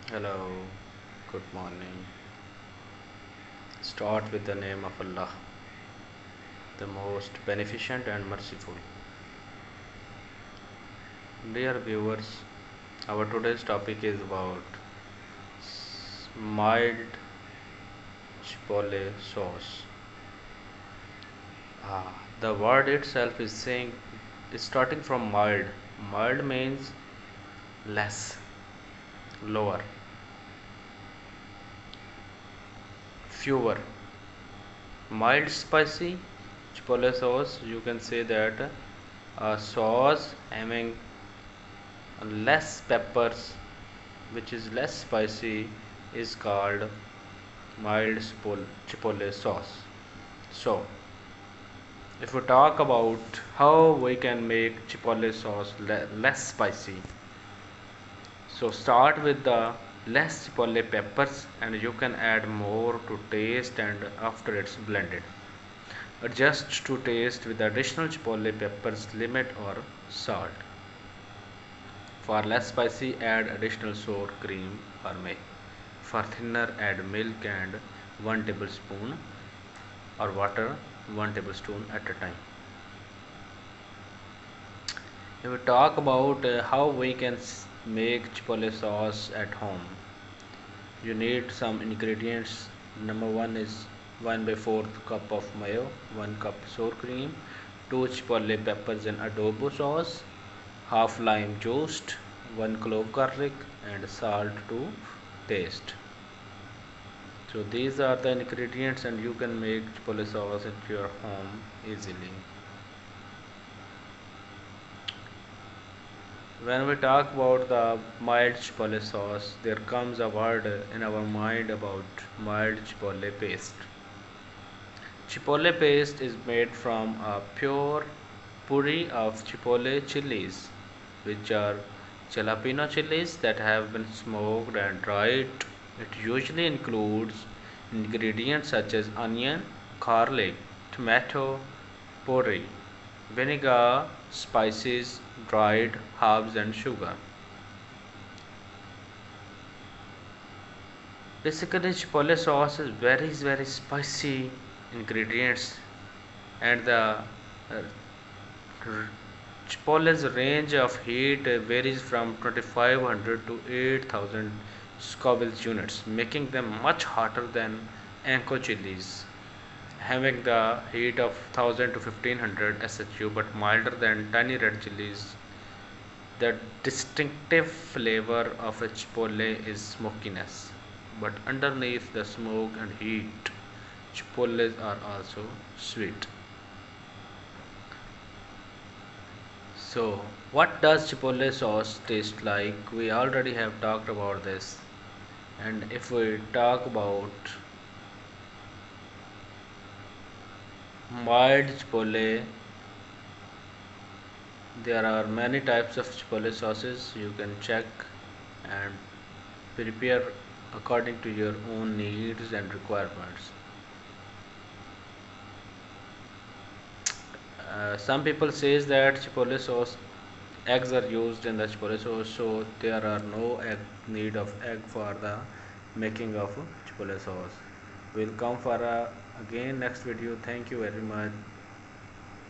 Hello, good morning. Start with the name of Allah, the most beneficent and merciful. Dear viewers, our today's topic is about mild chipotle sauce. The word itself is saying is starting from mild. Mild means less, lower, fewer. Mild spicy chipotle sauce, you can say that a sauce having less peppers, which is less spicy, is called mild chipotle sauce. So, if we talk about how we can make chipotle sauce less spicy, so start with the less chipotle peppers and you can add more to taste and after it's blended. Adjust to taste with additional chipotle peppers, limit or salt. For less spicy, add additional sour cream or milk. For thinner, add milk and 1 tablespoon or water 1 tablespoon at a time. If we talk about how we can make chipotle sauce at home, you need some ingredients. Number one is 1 by 4th cup of mayo, 1 cup sour cream, 2 chipotle peppers in adobo sauce, half lime juiced, 1 clove garlic and salt to taste. So these are the ingredients and you can make chipotle sauce at your home easily. When we talk about the mild chipotle sauce, there comes a word in our mind about mild chipotle paste. Chipotle paste is made from a pure puree of chipotle chilies, which are jalapeno chilies that have been smoked and dried. It usually includes ingredients such as onion, garlic, tomato puree, vinegar, spices, dried herbs, and sugar. Basically, chipotle sauce is very spicy ingredients, and the uh, Chipotle's range of heat varies from 2500 to 8000 Scoville units, making them much hotter than Anko chilies, having the heat of 1000 to 1500 SHU but milder than tiny red chilies. The distinctive flavor of a chipotle is smokiness, but underneath the smoke and heat, chipotles are also sweet. So, what does chipotle sauce taste like? We already have talked about this. And if we talk about mild chipotle, there are many types of chipotle sauces. You can check and prepare according to your own needs and requirements. Some people says that chipotle sauce eggs are used in the chipotle sauce, so there are no need of egg for the making of chipotle sauce. We'll come for again next video. Thank you very much.